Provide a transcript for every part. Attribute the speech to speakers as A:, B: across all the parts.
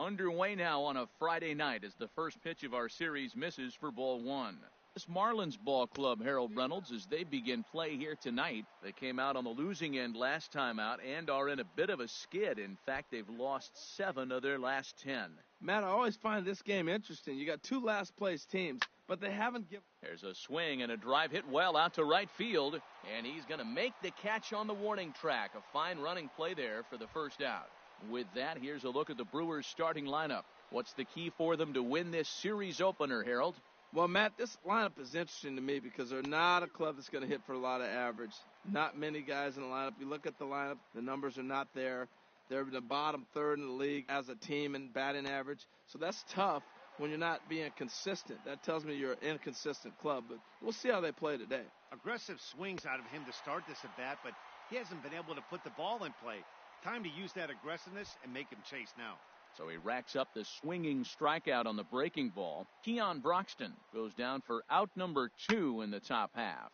A: Underway now on a Friday night as the first pitch of our series misses for ball one. This Marlins ball club, Harold Reynolds, as they begin play here tonight. They came out on the losing end last time out and are in a bit of a skid. In fact, they've lost 7 of their last 10.
B: Matt, I always find this game interesting. You got 2 last place teams, but they haven't given.
A: There's a swing and a drive hit well out to right field, and he's going to make the catch on the warning track. A fine running play there for the first out. With that, here's a look at the Brewers starting lineup. What's the key for them to win this series opener, Harold?
B: Well, Matt, this lineup is interesting to me because they're not a club that's going to hit for a lot of average. Not many guys in the lineup. You look at the lineup, the numbers are not there. They're in the bottom third in the league as a team in batting average. So that's tough when you're not being consistent. That tells me you're an inconsistent club, but we'll see how they play today.
C: Aggressive swings out of him to start this at bat, but he hasn't been able to put the ball in play. Time to use that aggressiveness and make him chase now.
A: So he racks up the swinging strikeout on the breaking ball. Keon Broxton goes down for out number 2 in the top half.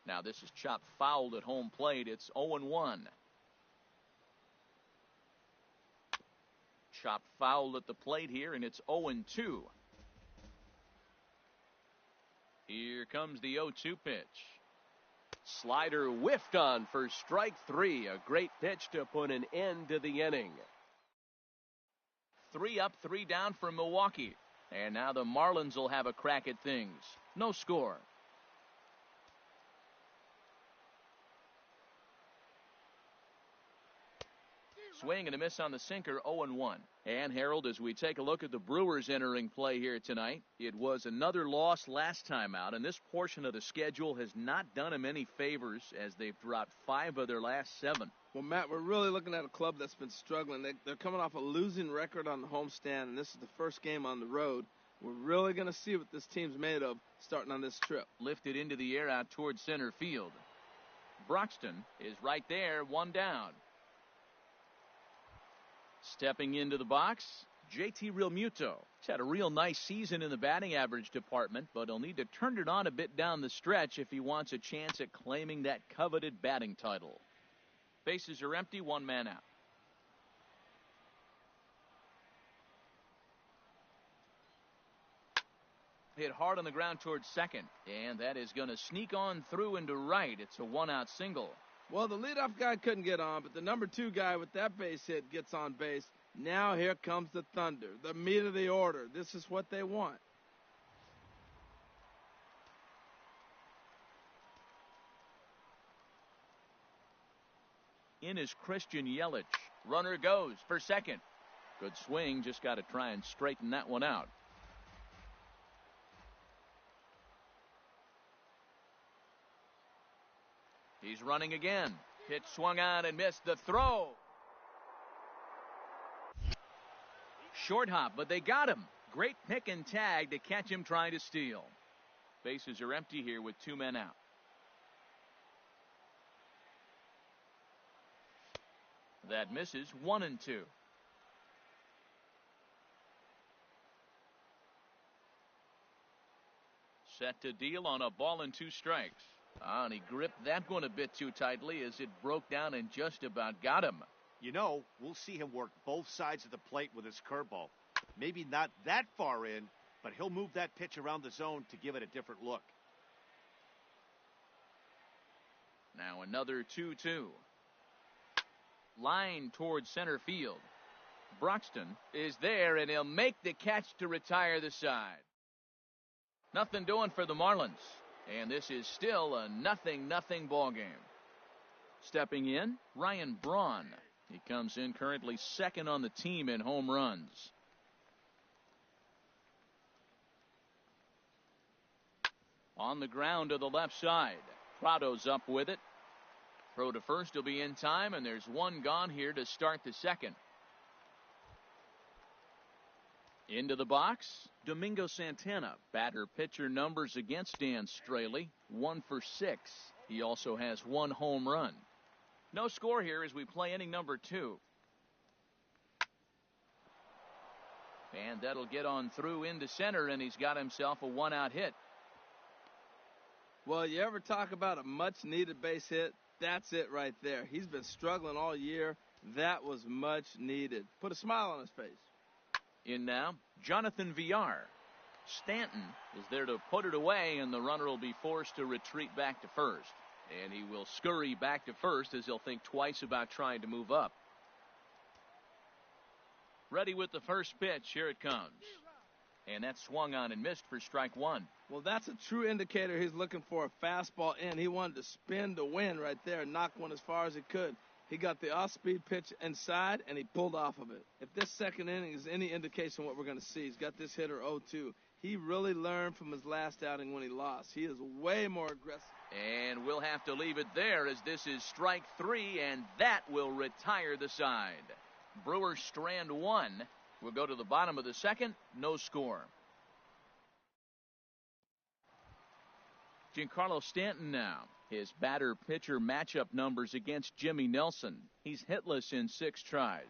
A: Now this is chopped fouled at home plate. It's 0-1. Chopped fouled at the plate here, and it's 0-2. Here comes the 0-2 pitch. Slider whiffed on for strike 3. A great pitch to put an end to the inning. 3 up, 3 down for Milwaukee. And now the Marlins will have a crack at things. No score. Swing and a miss on the sinker, 0-1. And Harold, as we take a look at the Brewers entering play here tonight, it was another loss last time out, and this portion of the schedule has not done them any favors as they've dropped 5 of their last 7.
B: Well, Matt, we're really looking at a club that's been struggling. They're coming off a losing record on the homestand, and this is the first game on the road. We're really going to see what this team's made of starting on this trip.
A: Lifted into the air out towards center field. Broxton is right there, 1 down. Stepping into the box, JT Realmuto. He's had a real nice season in the batting average department, but he'll need to turn it on a bit down the stretch if he wants a chance at claiming that coveted batting title. Bases are empty, 1 man out. Hit hard on the ground towards second, and that is going to sneak on through into right. It's a 1-out single.
B: Well, the leadoff guy couldn't get on, but the number 2 guy with that base hit gets on base. Now here comes the thunder, the meat of the order. This is what they want.
A: In is Christian Yelich. Runner goes for second. Good swing, just got to try and straighten that one out. He's running again. Pitch swung on and missed. The throw. Short hop, but they got him. Great pick and tag to catch him trying to steal. Bases are empty here with 2 men out. That misses, 1-2. Set to deal on a ball and 2 strikes. And he gripped that one a bit too tightly as it broke down and just about got him.
C: You know, we'll see him work both sides of the plate with his curveball. Maybe not that far in, but he'll move that pitch around the zone to give it a different look.
A: Now another 2-2. Line towards center field. Broxton is there, and he'll make the catch to retire the side. Nothing doing for the Marlins. And this is still a 0-0 ball game. Stepping in, Ryan Braun. He comes in currently second on the team in home runs. On the ground to the left side. Prado's up with it. Throw to first will be in time, and there's 1 gone here to start the second. Into the box, Domingo Santana. Batter-pitcher numbers against Dan Straley, 1 for 6. He also has 1 home run. No score here as we play inning number 2. And that'll get on through into center, and he's got himself a 1-out hit.
B: Well, you ever talk about a much-needed base hit? That's it right there. He's been struggling all year. That was much needed. Put a smile on his face.
A: In now, Jonathan Villar. Stanton is there to put it away, and the runner will be forced to retreat back to first. And he will scurry back to first as he'll think twice about trying to move up. Ready with the first pitch. Here it comes. And that swung on and missed for strike one.
B: Well, that's a true indicator he's looking for a fastball in. He wanted to spin to win right there, knock one as far as he could. He got the off-speed pitch inside, and he pulled off of it. If this second inning is any indication of what we're going to see, he's got this hitter 0-2. He really learned from his last outing when he lost. He is way more aggressive.
A: And we'll have to leave it there as this is strike three, and that will retire the side. Brewers strand one. We'll go to the bottom of the second. No score. Giancarlo Stanton now. His batter-pitcher matchup numbers against Jimmy Nelson. He's hitless in 6 tries.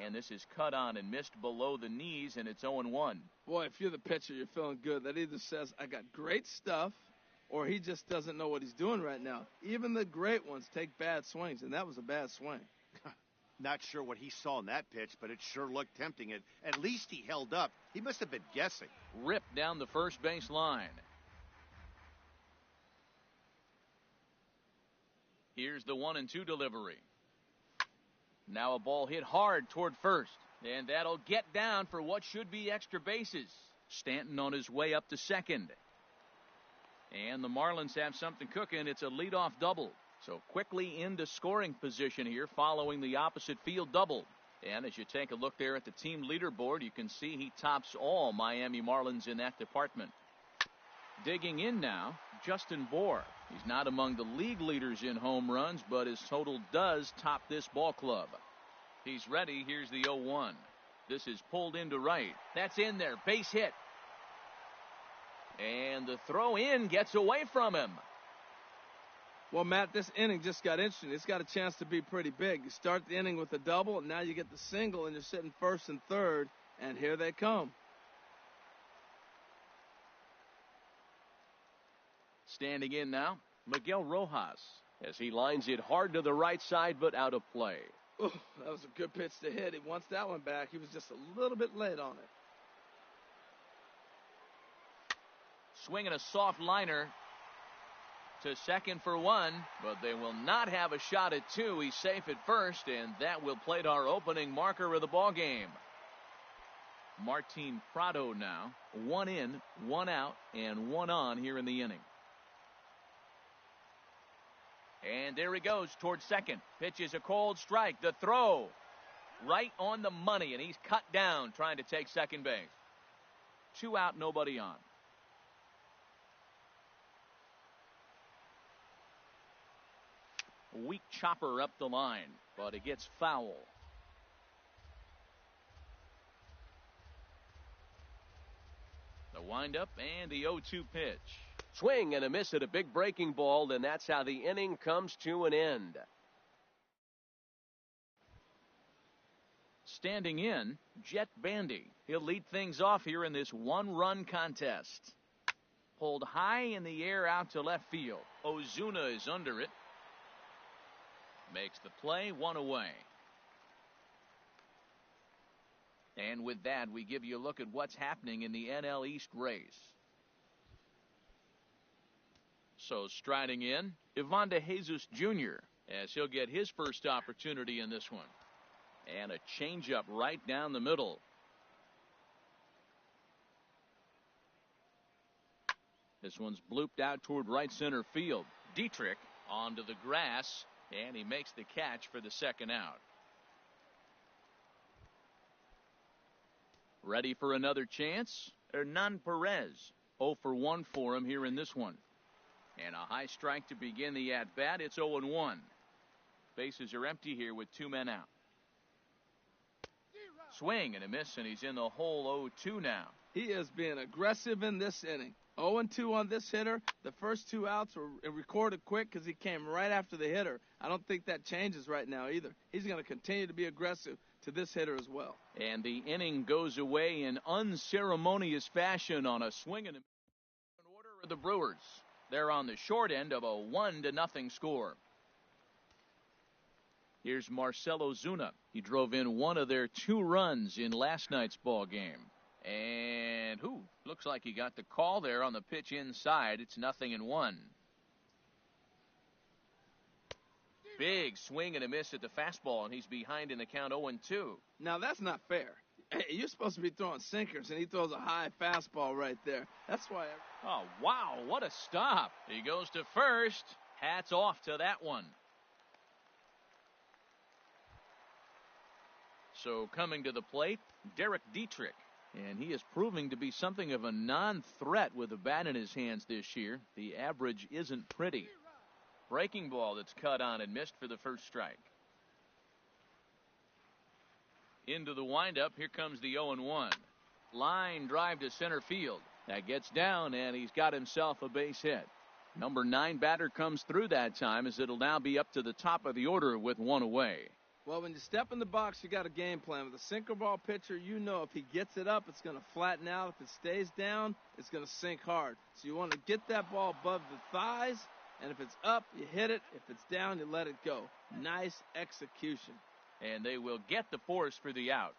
A: And this is cut on and missed below the knees, and it's 0-1.
B: Boy, if you're the pitcher, you're feeling good. That either says, I got great stuff, or he just doesn't know what he's doing right now. Even the great ones take bad swings, and that was a bad swing.
C: Not sure what he saw in that pitch, but it sure looked tempting. At least he held up. He must have been guessing.
A: Ripped down the first base line. Here's the 1-2 delivery. Now a ball hit hard toward first, and that'll get down for what should be extra bases. Stanton on his way up to second. And the Marlins have something cooking. It's a leadoff double. So quickly into scoring position here following the opposite field double. And as you take a look there at the team leaderboard, you can see he tops all Miami Marlins in that department. Digging in now, Justin Bour. He's not among the league leaders in home runs, but his total does top this ball club. He's ready. Here's the 0-1. This is pulled into right. That's in there. Base hit. And the throw in gets away from him.
B: Well, Matt, this inning just got interesting. It's got a chance to be pretty big. You start the inning with a double, and now you get the single, and you're sitting first and third, and here they come.
A: Standing in now, Miguel Rojas, as he lines it hard to the right side, but out of play.
B: Ooh, that was a good pitch to hit. He wants that one back. He was just a little bit late on it.
A: Swinging a soft liner to second for one, but they will not have a shot at two. He's safe at first, and that will plate our opening marker of the ball game. Martin Prado now, 1 in, 1 out, and 1 on here in the inning. And there he goes towards second. Pitch is a cold strike. The throw right on the money, and he's cut down trying to take second base. 2 out, nobody on. Weak chopper up the line, but it gets foul. The windup and the 0-2 pitch. Swing and a miss at a big breaking ball, and that's how the inning comes to an end. Standing in, Jet Bandy. He'll lead things off here in this 1-run contest. Pulled high in the air out to left field. Ozuna is under it. Makes the play, 1 away. And with that, we give you a look at what's happening in the NL East race. So striding in, Ivan De Jesus Jr. as he'll get his first opportunity in this one. And a changeup right down the middle. This one's blooped out toward right center field. Dietrich onto the grass. And he makes the catch for the second out. Ready for another chance? Hernan Perez. 0 for 1 for him here in this one. And a high strike to begin the at-bat. It's 0-1. Bases are empty here with 2 men out. Swing and a miss, and he's in the hole 0-2 now.
B: He is being aggressive in this inning. 0-2 on this hitter. The first 2 outs were recorded quick because he came right after the hitter. I don't think that changes right now either. He's going to continue to be aggressive to this hitter as well.
A: And the inning goes away in unceremonious fashion on a swing and a miss in order of the Brewers. They're on the short end of a 1-0 score. Here's Marcell Ozuna. He drove in one of their 2 runs in last night's ball game. And looks like he got the call there on the pitch inside. It's 0-1. Big swing and a miss at the fastball, and he's behind in the count 0-2.
B: Now, that's not fair. Hey, you're supposed to be throwing sinkers, and he throws a high fastball right there. That's why.
A: Oh, wow, what a stop. He goes to first. Hats off to that one. So coming to the plate, Derek Dietrich. And he is proving to be something of a non-threat with a bat in his hands this year. The average isn't pretty. Breaking ball that's cut on and missed for the first strike. Into the windup, here comes the 0-1. Line drive to center field. That gets down, and he's got himself a base hit. Number 9 batter comes through that time, as it'll now be up to the top of the order with 1 away.
B: Well, when you step in the box, you got a game plan. With a sinker ball pitcher, you know if he gets it up, it's going to flatten out. If it stays down, it's going to sink hard. So you want to get that ball above the thighs, and if it's up, you hit it. If it's down, you let it go. Nice execution.
A: And they will get the force for the out.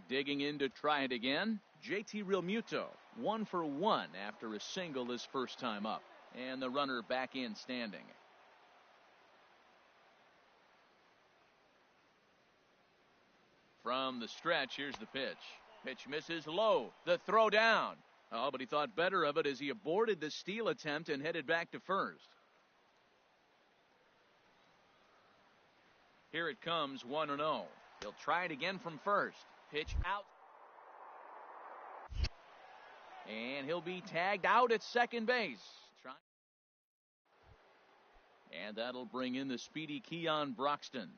A: Digging in to try it again, JT Realmuto. 1 for 1 after a single his first time up. And the runner back in standing. From the stretch, here's the pitch. Pitch misses low. The throw down. Oh, but he thought better of it as he aborted the steal attempt and headed back to first. Here it comes, 1-0. He'll try it again from first. Pitch out. And he'll be tagged out at second base. And that'll bring in the speedy Keon Broxton.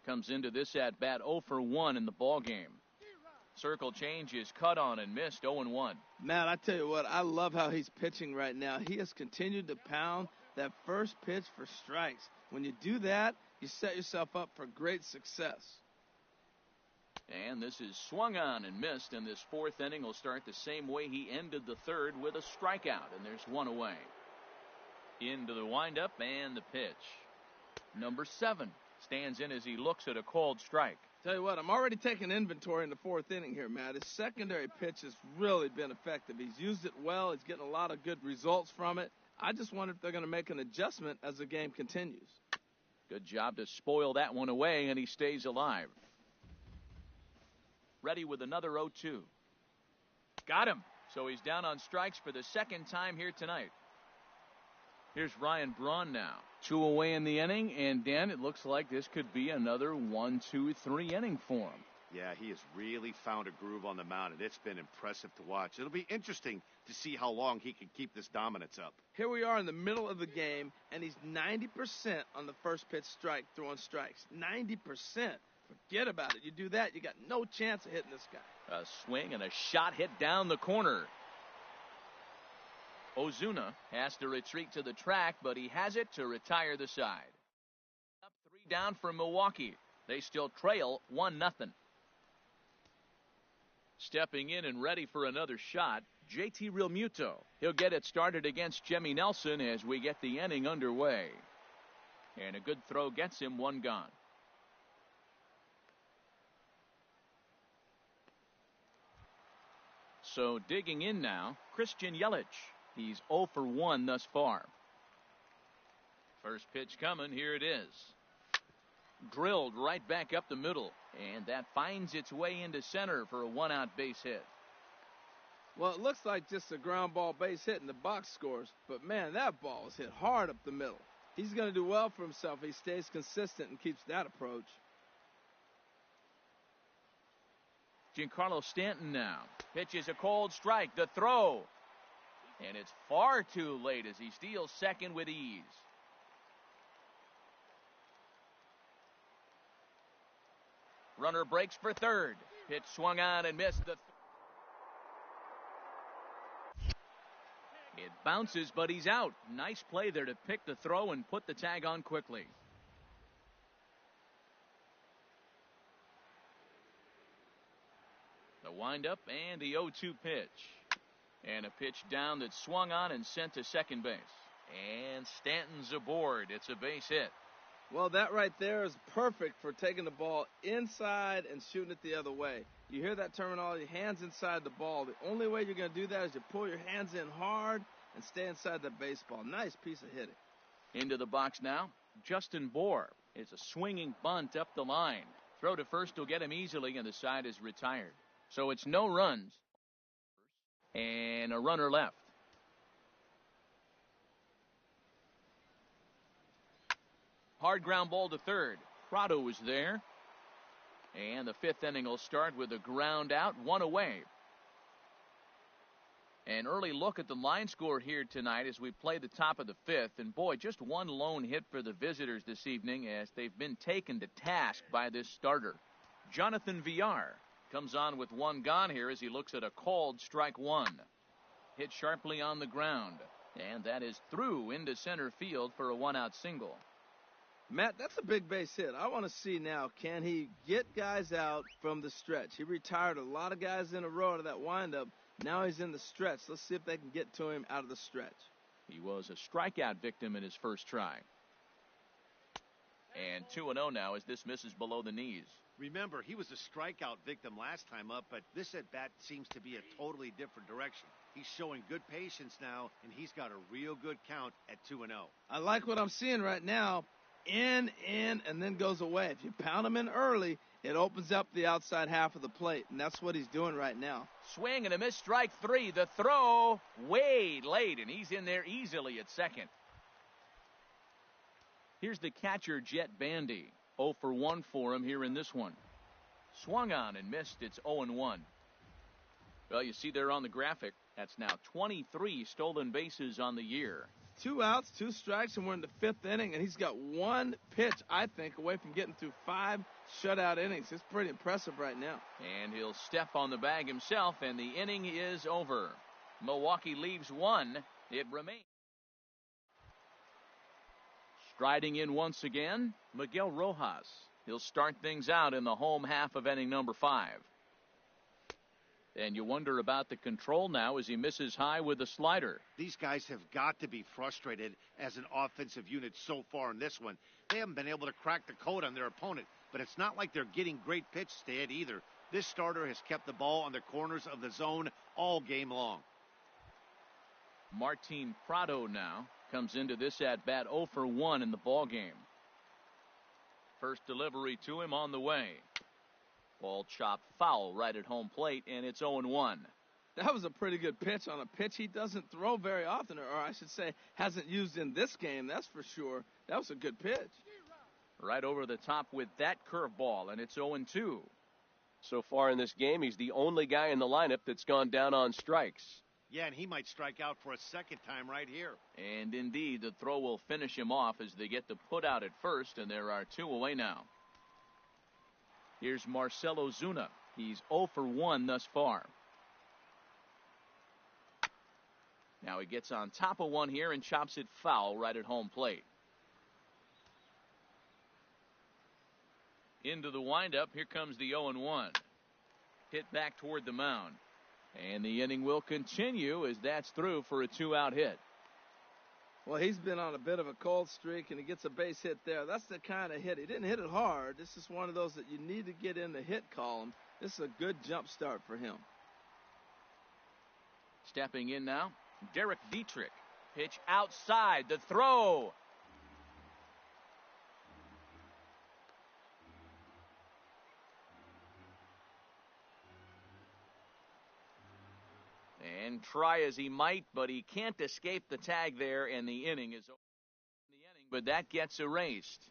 A: Comes into this at bat 0 for 1 in the ball game. Circle change is cut on and missed 0-1.
B: Matt, I tell you what, I love how he's pitching right now. He has continued to pound that first pitch for strikes. When you do that, you set yourself up for great success.
A: And this is swung on and missed, and this 4th inning will start the same way he ended the 3rd with a strikeout, and there's 1 away. Into the windup and the pitch. Number 7 stands in as he looks at a called strike.
B: Tell you what, I'm already taking inventory in the 4th inning here, Matt. His secondary pitch has really been effective. He's used it well. He's getting a lot of good results from it. I just wonder if they're going to make an adjustment as the game continues.
A: Good job to spoil that one away, and he stays alive. Ready with another 0-2. Got him. So he's down on strikes for the 2nd time here tonight. Here's Ryan Braun now. 2 away in the inning, and Dan, it looks like this could be another 1, 2, 3 inning for him.
C: Yeah, he has really found a groove on the mound, and it's been impressive to watch. It'll be interesting to see how long he can keep this dominance up.
B: Here we are in the middle of the game, and he's 90% on the first pitch strike, throwing strikes. 90%. Forget about it. You do that, you got no chance of hitting this guy.
A: A swing and a shot hit down the corner. Ozuna has to retreat to the track, but he has it to retire the side. Up 3 down for Milwaukee. They still trail 1-0. Stepping in and ready for another shot, JT Realmuto. He'll get it started against Jimmy Nelson as we get the inning underway. And a good throw gets him 1 gone. So digging in now, Christian Yelich. He's 0 for 1 thus far. First pitch coming, here it is. Drilled right back up the middle, and that finds its way into center for a 1-out base hit.
B: Well, it looks like just a ground ball base hit in the box scores, but man, that ball was hit hard up the middle. He's going to do well for himself if he stays consistent and keeps that approach.
A: Giancarlo Stanton now. Pitches a cold strike. The throw. And it's far too late as he steals second with ease. Runner breaks for third. Pitch swung on and missed. It bounces, but he's out. Nice play there to pick the throw and put the tag on quickly. The windup and the 0-2 pitch. And a pitch down that swung on and sent to second base. And Stanton's aboard. It's a base hit.
B: Well, that right there is perfect for taking the ball inside and shooting it the other way. You hear that terminology, hands inside the ball. The only way you're going to do that is you pull your hands in hard and stay inside the baseball. Nice piece of hitting.
A: Into the box now, Justin Bohr. It's a swinging bunt up the line. Throw to first will get him easily, and the side is retired. So it's no runs and a runner left. Hard ground ball to third. Prado is there. And the fifth inning will start with a ground out, one away. An early look at the line score here tonight as we play the top of the fifth. And boy, just one lone hit for the visitors this evening as they've been taken to task by this starter. Jonathan Villar comes on with one gone here as he looks at a called strike one. Hit sharply on the ground. And that is through into center field for a one-out single.
B: Matt, that's a big base hit. I want to see now, can he get guys out from the stretch? He retired a lot of guys in a row out of that windup. Now he's in the stretch. Let's see if they can get to him out of the stretch.
A: He was a strikeout victim in his first try. And 2-0 now as this misses below the knees.
C: Remember, he was a strikeout victim last time up, but this at-bat seems to be a totally different direction. He's showing good patience now, and he's got a real good count at 2-0.
B: I like what I'm seeing right now. In, and then goes away. If you pound him in early, it opens up the outside half of the plate, and that's what he's doing right now.
A: Swing and a miss, strike three. The throw way late, and he's in there easily at second. Here's the catcher, Jet Bandy. 0 for 1 for him here in this one. Swung on and missed. It's 0-1. Well, you see there on the graphic, that's now 23 stolen bases on the year.
B: 2 outs, 2 strikes, and we're in the fifth inning, and he's got one pitch, I think, away from getting through 5 shutout innings. It's pretty impressive right now.
A: And he'll step on the bag himself, and the inning is over. Milwaukee leaves 1. It remains. Striding in once again, Miguel Rojas. He'll start things out in the home half of inning number 5. And you wonder about the control now as he misses high with a slider.
C: These guys have got to be frustrated as an offensive unit so far in this one. They haven't been able to crack the code on their opponent, but it's not like they're getting great pitch stead either. This starter has kept the ball on the corners of the zone all game long.
A: Martin Prado now comes into this at-bat 0 for 1 in the ball game. First delivery to him on the way. Ball chopped foul right at home plate, and it's 0-1.
B: That was a pretty good pitch on a pitch he doesn't throw very often, or I should say hasn't used in this game, that's for sure. That was a good pitch.
A: Right over the top with that curveball, and it's 0-2.
D: So far in this game, he's the only guy in the lineup that's gone down on strikes.
C: Yeah, and he might strike out for a second time right here.
A: And indeed, the throw will finish him off as they get the put out at first, and there are 2 away now. Here's Marcelo Zuna. He's 0 for 1 thus far. Now he gets on top of one here and chops it foul right at home plate. Into the windup. Here comes the 0-1. Hit back toward the mound. And the inning will continue as that's through for a 2-out hit.
B: Well, he's been on a bit of a cold streak, and he gets a base hit there. That's the kind of hit. He didn't hit it hard. This is one of those that you need to get in the hit column. This is a good jump start for him.
A: Stepping in now, Derek Dietrich. Pitch outside. The throw. And try as he might, but he can't escape the tag there, and the inning is over. But that gets erased.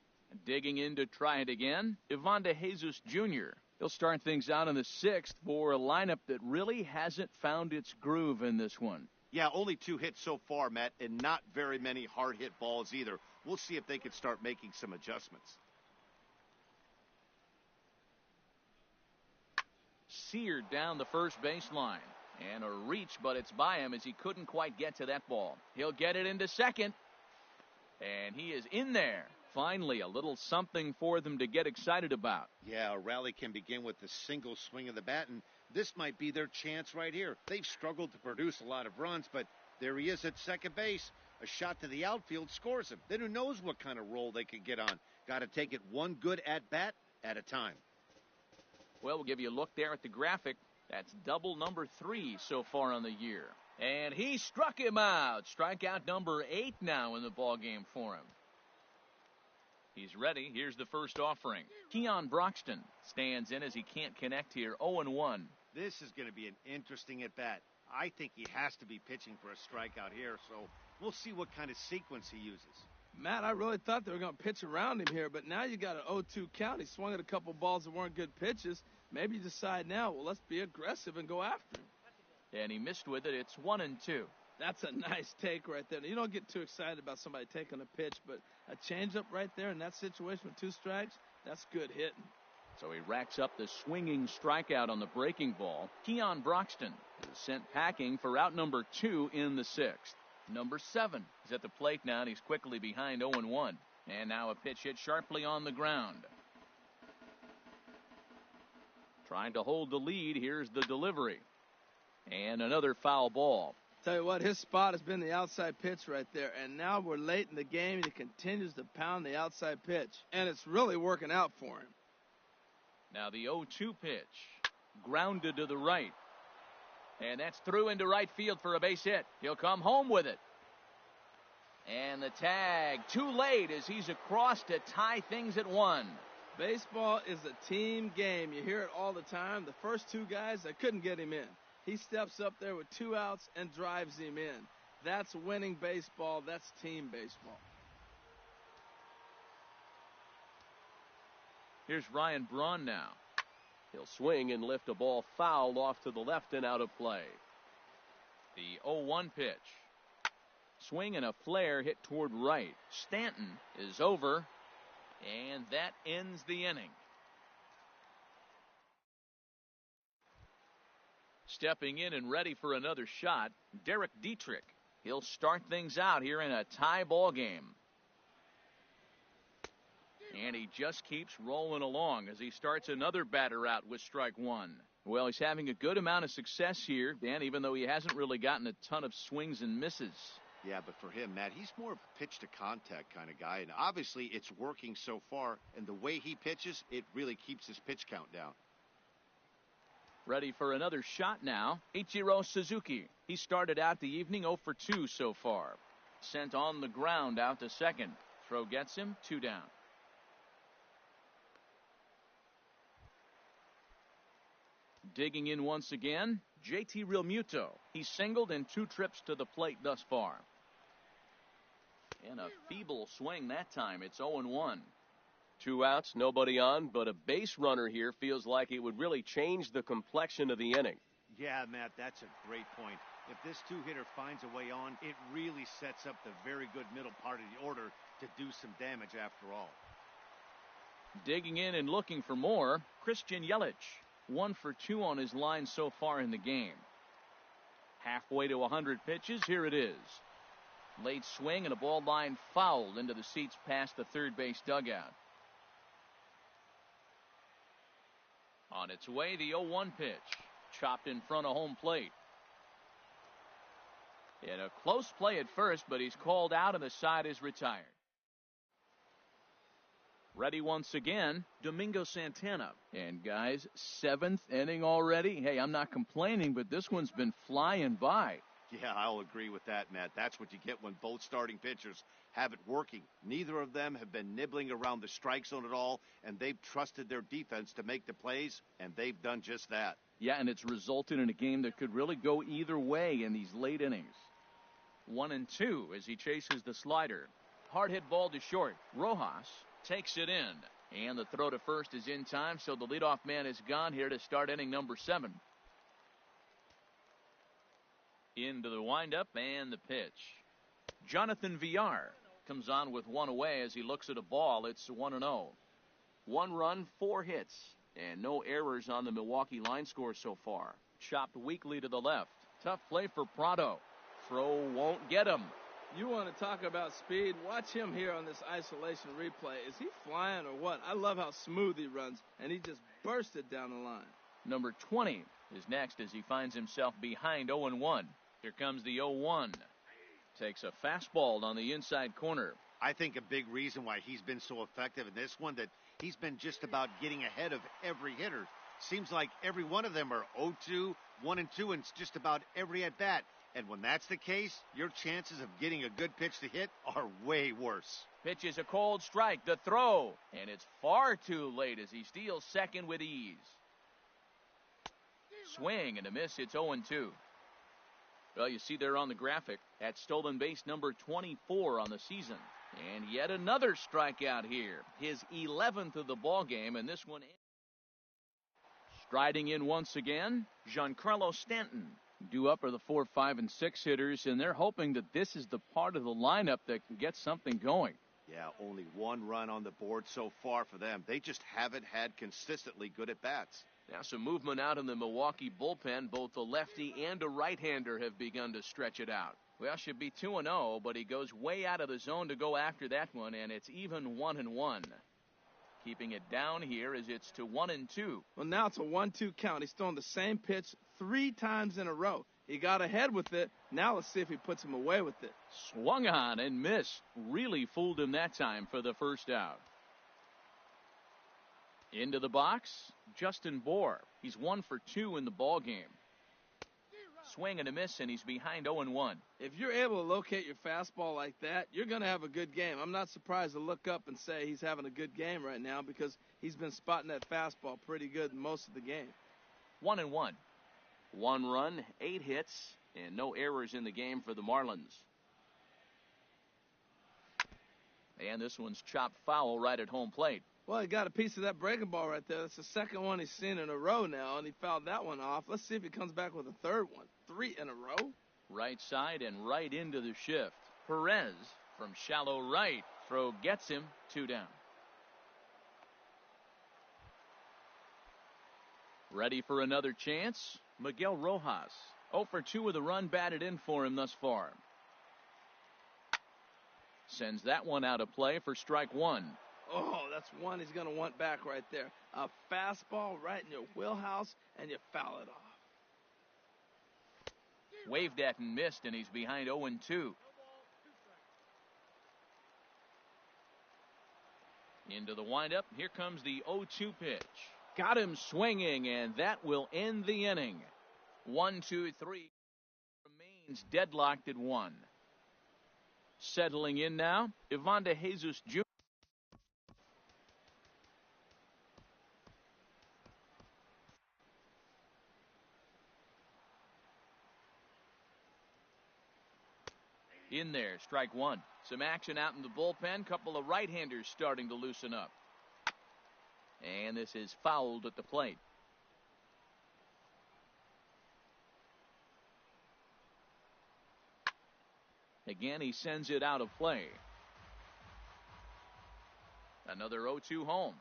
A: Digging in to try it again, Ivan De Jesus Jr. He'll start things out in the 6th for a lineup that really hasn't found its groove in this one.
C: Yeah, only 2 hits so far, Matt, and not very many hard hit balls either. We'll see if they can start making some adjustments.
A: Seared down the first baseline. And a reach, but it's by him as he couldn't quite get to that ball. He'll get it into second. And he is in there. Finally, a little something for them to get excited about.
C: Yeah, a rally can begin with a single swing of the bat, and this might be their chance right here. They've struggled to produce a lot of runs, but there he is at second base. A shot to the outfield scores him. Then who knows what kind of roll they could get on. Got to take it one good at-bat at a time.
A: Well, we'll give you a look there at the graphic. That's double number 3 so far on the year. And he struck him out. Strikeout number 8 now in the ballgame for him. He's ready. Here's the first offering. Keon Broxton stands in as he can't connect here. 0-1.
C: This is going to be an interesting at-bat. I think he has to be pitching for a strikeout here, so we'll see what kind of sequence he uses.
B: Matt, I really thought they were going to pitch around him here, but now you got an 0-2 count. He swung at a couple balls that weren't good pitches. Maybe you decide now, well, let's be aggressive and go after him.
A: And he missed with it. It's 1-2.
B: That's a nice take right there. You don't get too excited about somebody taking a pitch, but a changeup right there in that situation with 2 strikes, that's good hitting.
A: So he racks up the swinging strikeout on the breaking ball. Keon Broxton is sent packing for out number 2 in the 6th. Number 7 is at the plate now, and he's quickly behind 0-1. And now a pitch hit sharply on the ground. Trying to hold the lead. Here's the delivery. And another foul ball.
B: Tell you what, his spot has been the outside pitch right there. And now we're late in the game, and he continues to pound the outside pitch. And it's really working out for him.
A: Now the 0-2 pitch. Grounded to the right. And that's through into right field for a base hit. He'll come home with it. And the tag too late as he's across to tie things at 1.
B: Baseball is a team game. You hear it all the time. The first 2 guys, they couldn't get him in. He steps up there with 2 outs and drives him in. That's winning baseball. That's team baseball.
A: Here's Ryan Braun now.
D: He'll swing and lift a ball foul off to the left and out of play.
A: The 0-1 pitch. Swing and a flare hit toward right. Stanton is over, and that ends the inning. Stepping in and ready for another shot, Derek Dietrich. He'll start things out here in a tie ball game. And he just keeps rolling along as he starts another batter out with strike 1. Well, he's having a good amount of success here, Dan, even though he hasn't really gotten a ton of swings and misses.
C: Yeah, but for him, Matt, he's more of a pitch-to-contact kind of guy. And obviously, it's working so far. And the way he pitches, it really keeps his pitch count down.
A: Ready for another shot now, Ichiro Suzuki. He started out the evening 0 for 2 so far. Sent on the ground out to second. Throw gets him, 2 down. Digging in once again, JT Realmuto. He singled in 2 trips to the plate thus far. And a feeble swing that time. It's 0-1.
D: 2 outs, nobody on, but a base runner here feels like it would really change the complexion of the inning.
C: Yeah, Matt, that's a great point. If this 2-hitter finds a way on, it really sets up the very good middle part of the order to do some damage after all.
A: Digging in and looking for more, Christian Yelich. 1 for 2 on his line so far in the game. Halfway to 100 pitches, here it is. Late swing and a ball line fouled into the seats past the third base dugout. On its way, the 0-1 pitch. Chopped in front of home plate. In a close play at first, but he's called out and the side is retired. Ready once again, Domingo Santana. And guys, 7th inning already. Hey, I'm not complaining, but this one's been flying by.
C: Yeah, I'll agree with that, Matt. That's what you get when both starting pitchers have it working. Neither of them have been nibbling around the strike zone at all, and they've trusted their defense to make the plays, and they've done just that.
A: Yeah, and it's resulted in a game that could really go either way in these late innings. 1-2 as he chases the slider. Hard hit ball to short. Rojas takes it in. And the throw to first is in time, so the leadoff man is gone here to start inning number 7. Into the windup and the pitch. Jonathan Villar comes on with 1 away as he looks at a ball. It's 1-0. 1 run, 4 hits, and no errors on the Milwaukee line score so far. Chopped weakly to the left. Tough play for Prado. Throw won't get him.
B: You want to talk about speed? Watch him here on this isolation replay. Is he flying or what? I love how smooth he runs, and he just bursted down the line.
A: Number 20 is next as he finds himself behind 0-1. Here comes the 0-1. Takes a fastball on the inside corner.
C: I think a big reason why he's been so effective in this one, that he's been just about getting ahead of every hitter. Seems like every one of them are 0-2, 1-2, and it's just about every at-bat. And when that's the case, your chances of getting a good pitch to hit are way worse.
A: Pitch is a cold strike. The throw. And it's far too late as he steals second with ease. Swing and a miss. It's 0-2. Well, you see there on the graphic, at stolen base number 24 on the season. And yet another strikeout here. His 11th of the ball game, and this one striding in once again, Giancarlo Stanton. Due up are the 4, 5, and 6 hitters, and they're hoping that this is the part of the lineup that can get something going.
C: Yeah, only one run on the board so far for them. They just haven't had consistently good at-bats.
A: Now some movement out in the Milwaukee bullpen. Both the lefty and a right-hander have begun to stretch it out. Well, should be 2-0, but he goes way out of the zone to go after that one, and it's even 1-1. Keeping it down here as it's to 1-2.
B: Well, now it's a 1-2 count. He's thrown the same pitch 3 times in a row. He got ahead with it. Now let's see if he puts him away with it.
A: Swung on and missed. Really fooled him that time for the first out. Into the box, Justin Bour. He's 1 for 2 in the ball game. Swing and a miss, and he's behind 0-1.
B: If you're able to locate your fastball like that, you're going to have a good game. I'm not surprised to look up and say he's having a good game right now because he's been spotting that fastball pretty good most of the game.
A: 1-1. 1 run, 8 hits, and no errors in the game for the Marlins. And this one's chopped foul right at home plate.
B: Well, he got a piece of that breaking ball right there. That's the second one he's seen in a row now, and he fouled that one off. Let's see if he comes back with a third one. 3 in a row.
A: Right side and right into the shift. Perez from shallow right. Throw gets him. 2 down. Ready for another chance? Miguel Rojas. 0 for 2 with a run batted in for him thus far. Sends that one out of play for strike 1.
B: Oh, that's one he's going to want back right there. A fastball right in your wheelhouse, and you foul it off.
A: Waved at and missed, and he's behind 0-2. Into the windup. Here comes the 0-2 pitch. Got him swinging, and that will end the inning. 1-2-3 remains deadlocked at 1. Settling in now, Ivan De Jesus Jr. In there, strike 1. Some action out in the bullpen. Couple of right-handers starting to loosen up. And this is fouled at the plate. Again, he sends it out of play. Another 0-2 home.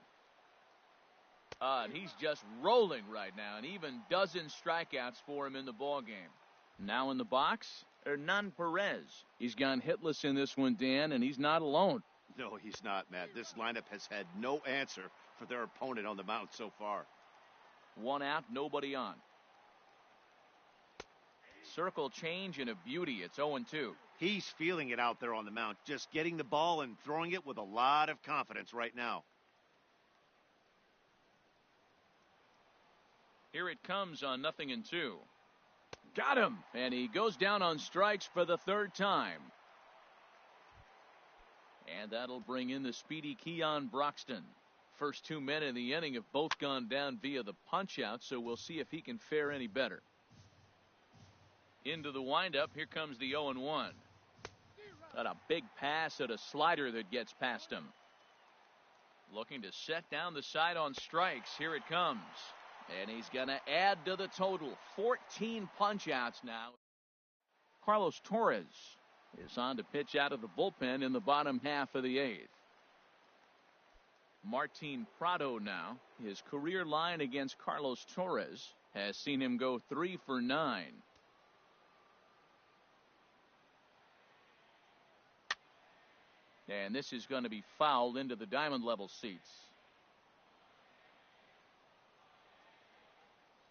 A: And he's just rolling right now, and even dozen strikeouts for him in the ball game. Now in the box, Hernan Perez. He's gone hitless in this one, Dan, and he's not alone.
C: No, he's not, Matt. This lineup has had no answer for their opponent on the mound so far.
A: 1 out, nobody on. Circle change and a beauty. It's 0-2.
C: He's feeling it out there on the mound, just getting the ball and throwing it with a lot of confidence right now.
A: Here it comes on 0-2. Got him, and he goes down on strikes for the 3rd time. And that'll bring in the speedy Keon Broxton. First 2 men in the inning have both gone down via the punch-out, so we'll see if he can fare any better. Into the windup, here comes the 0-1. Got a big pass at a slider that gets past him. Looking to set down the side on strikes. Here it comes. And he's going to add to the total. 14 punch-outs now. Carlos Torres is on to pitch out of the bullpen in the bottom half of the 8th. Martin Prado now. His career line against Carlos Torres has seen him go 3 for 9. And this is going to be fouled into the diamond level seats.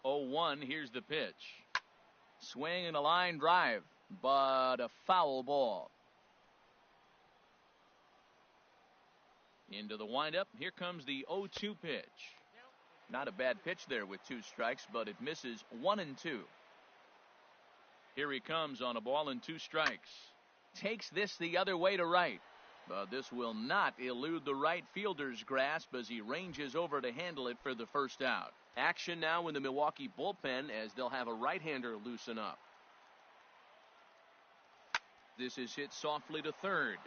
A: 0-1, here's the pitch. Swing and a line drive. but a foul ball. Into the windup. Here comes the 0-2 pitch. Not a bad pitch there with 2 strikes, but it misses 1-2. Here he comes on a ball and 2 strikes. Takes this the other way to right. But this will not elude the right fielder's grasp as he ranges over to handle it for the first out. Action now in the Milwaukee bullpen as they'll have a right-hander loosen up. This is hit softly to third.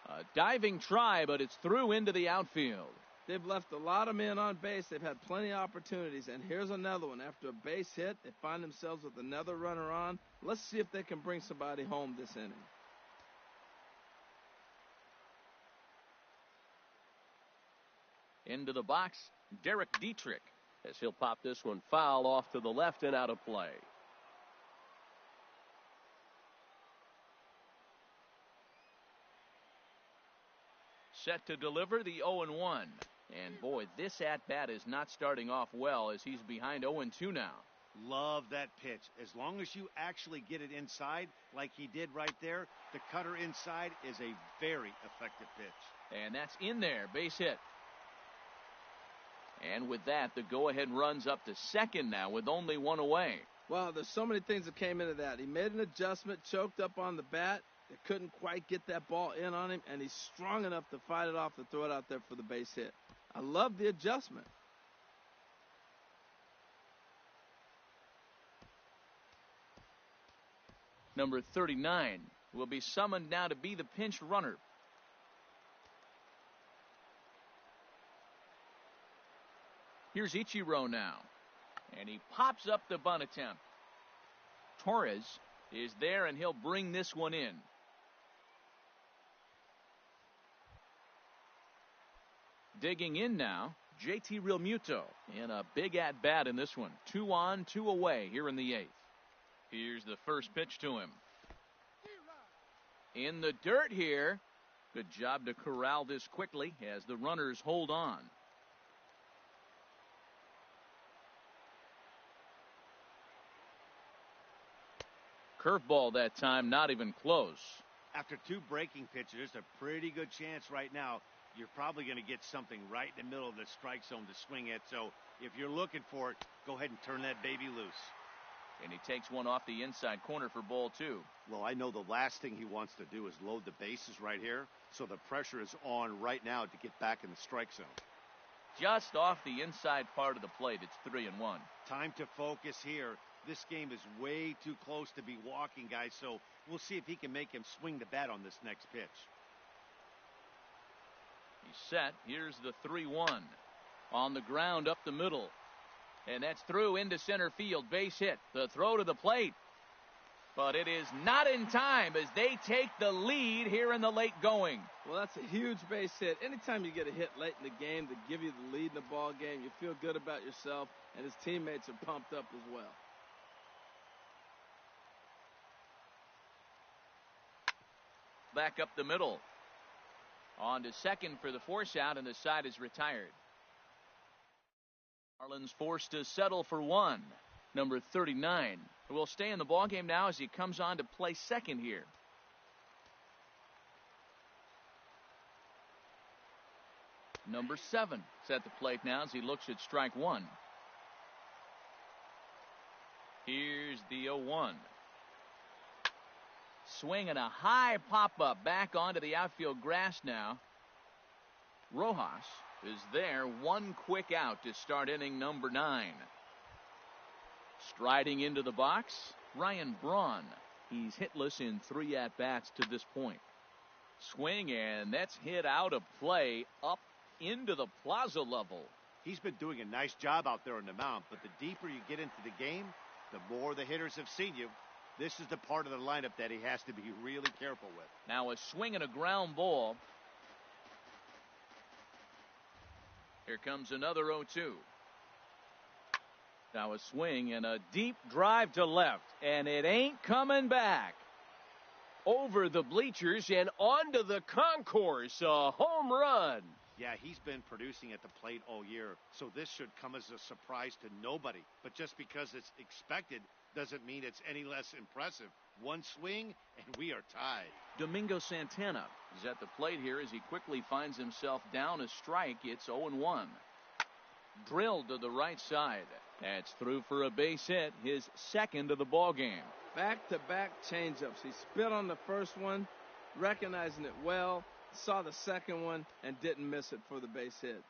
A: A diving try, but it's through into the outfield.
B: They've left a lot of men on base. They've had plenty of opportunities. And here's another one. After a base hit, they find themselves with another runner on. Let's see if they can bring somebody home this inning.
A: Into the box, Derek Dietrich, as he'll pop this one foul off to the left and out of play. Set to deliver the 0-1. And boy, this at-bat is not starting off well as he's behind 0-2 now.
C: Love that pitch. As long as you actually get it inside like he did right there, the cutter inside is a very effective pitch.
A: And that's in there, base hit. And with that, the go-ahead runs up to second now with only 1 away.
B: Well, there's so many things that came into that. He made an adjustment, choked up on the bat. They couldn't quite get that ball in on him, and he's strong enough to fight it off to throw it out there for the base hit. I love the adjustment.
A: Number 39 will be summoned now to be the pinch runner. Here's Ichiro now. And he pops up the bunt attempt. Torres is there, and he'll bring this one in. Digging in now, JT Realmuto in a big at-bat in this one. 2 on, 2 away here in the 8th. Here's the first pitch to him. In the dirt here. Good job to corral this quickly as the runners hold on. Curveball that time, not even close.
C: After 2 breaking pitches, there's a pretty good chance right now you're probably going to get something right in the middle of the strike zone to swing at. So if you're looking for it, go ahead and turn that baby loose.
A: And he takes one off the inside corner for ball 2.
C: Well, I know the last thing he wants to do is load the bases right here. So the pressure is on right now to get back in the strike zone.
A: Just off the inside part of the plate, it's 3-1.
C: Time to focus here. This game is way too close to be walking, guys, so we'll see if he can make him swing the bat on this next pitch.
A: He's set. Here's the 3-1. On the ground up the middle. And that's through into center field. Base hit. The throw to the plate. But it is not in time as they take the lead here in the late going.
B: Well, that's a huge base hit. Anytime you get a hit late in the game to give you the lead in the ball game, you feel good about yourself, and his teammates are pumped up as well.
A: Back up the middle. On to second for the force out, and the side is retired. Marlins forced to settle for 1. Number 39 will stay in the ballgame now as he comes on to play second here. Number 7 is at the plate now as he looks at strike 1. Here's the 0-1. Swing and a high pop-up back onto the outfield grass now. Rojas is there. 1 quick out to start inning number 9. Striding into the box, Ryan Braun. He's hitless in 3 at-bats to this point. Swing, and that's hit out of play up into the plaza level.
C: He's been doing a nice job out there on the mound, but the deeper you get into the game, the more the hitters have seen you. This is the part of the lineup that he has to be really careful with.
A: Now a swing and a ground ball. Here comes another 0-2. Now a swing and a deep drive to left, and it ain't coming back. Over the bleachers and onto the concourse, a home run.
C: Yeah, he's been producing at the plate all year, so this should come as a surprise to nobody. But just because it's expected doesn't mean it's any less impressive. One swing, and we are tied.
A: Domingo Santana is at the plate here as he quickly finds himself down a strike. It's 0-1. Drilled to the right side. That's through for a base hit, his second of the ball game.
B: Back-to-back changeups. He spit on the first one, recognizing it well, saw the second one, and didn't miss it for the base hit.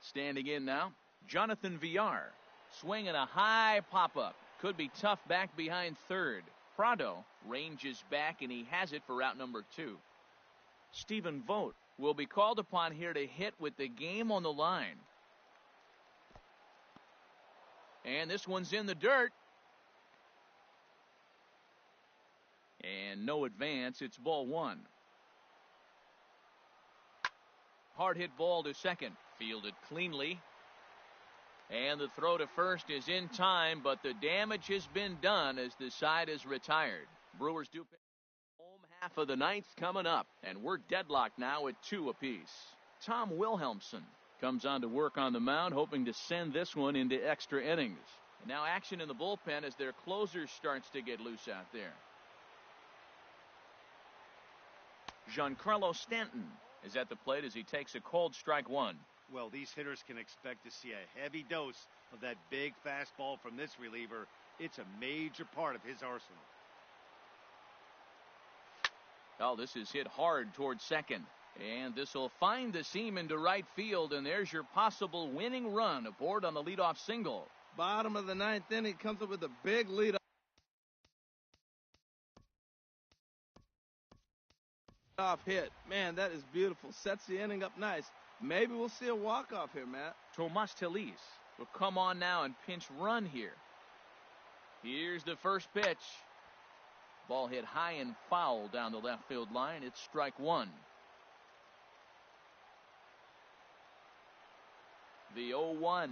A: Standing in now, Jonathan Villar. Swinging a high pop-up. Could be tough back behind third. Prado ranges back, and he has it for out number 2. Stephen Vogt will be called upon here to hit with the game on the line. And this one's in the dirt. And no advance. It's ball 1. Hard hit ball to second. Fielded cleanly. And the throw to first is in time, but the damage has been done as the side is retired. Brewers do pick home half of the ninth coming up, and we're deadlocked now at 2 apiece. Tom Wilhelmsen comes on to work on the mound, hoping to send this one into extra innings. And now action in the bullpen as their closer starts to get loose out there. Giancarlo Stanton is at the plate as he takes a cold strike 1.
C: Well, these hitters can expect to see a heavy dose of that big fastball from this reliever. It's a major part of his arsenal.
A: Oh, this is hit hard towards second. And this will find the seam into right field, and there's your possible winning run aboard on the leadoff single.
B: Bottom of the ninth inning, comes up with a big lead off hit. Man, that is beautiful. Sets the inning up nice. Maybe we'll see a walk-off here, Matt.
A: Tomas Telis will come on now and pinch run here. Here's the first pitch. Ball hit high and foul down the left field line. It's strike 1. The 0-1.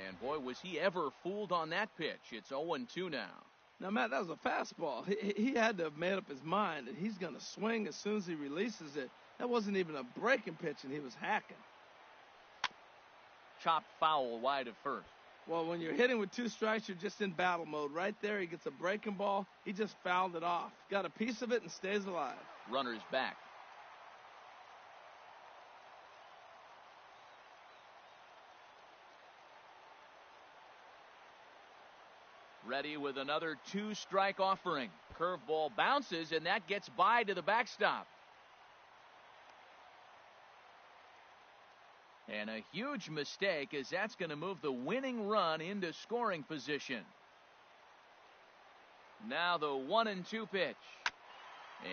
A: And boy, was he ever fooled on that pitch. It's 0-2 now.
B: Now, Matt, that was a fastball. He had to have made up his mind that he's going to swing as soon as he releases it. That wasn't even a breaking pitch, and he was hacking.
A: Chopped foul wide of first.
B: Well, when you're hitting with 2 strikes, you're just in battle mode. Right there, he gets a breaking ball. He just fouled it off. Got a piece of it and stays alive.
A: Runner's back. Ready with another 2-strike offering. Curveball bounces, and that gets by to the backstop. And a huge mistake, as that's going to move the winning run into scoring position. Now the 1-2 pitch.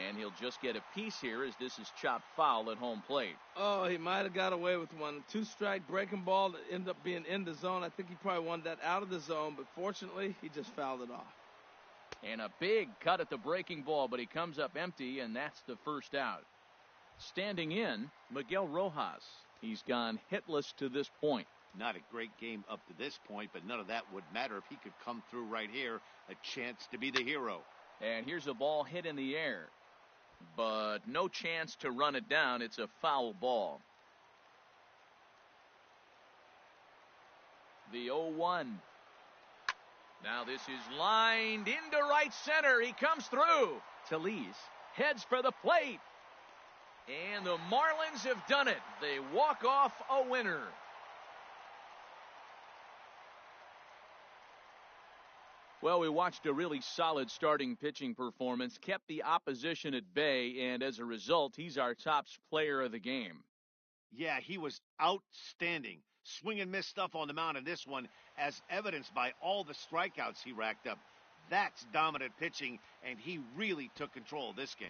A: And he'll just get a piece here as this is chopped foul at home plate.
B: Oh, he might have got away with one. 2-strike breaking ball that ended up being in the zone. I think he probably wanted that out of the zone, but fortunately, he just fouled it off.
A: And a big cut at the breaking ball, but he comes up empty, and that's the first out. Standing in, Miguel Rojas. He's gone hitless to this point.
C: Not a great game up to this point, but none of that would matter if he could come through right here. A chance to be the hero.
A: And here's a ball hit in the air. But no chance to run it down. It's a foul ball. The 0-1. Now this is lined into right center. He comes through. Telis heads for the plate. And the Marlins have done it. They walk off a winner. Well, we watched a really solid starting pitching performance, kept the opposition at bay, and as a result, he's our top player of the game.
C: Yeah, he was outstanding. Swing and miss stuff on the mound in this one, as evidenced by all the strikeouts he racked up. That's dominant pitching, and he really took control of this game.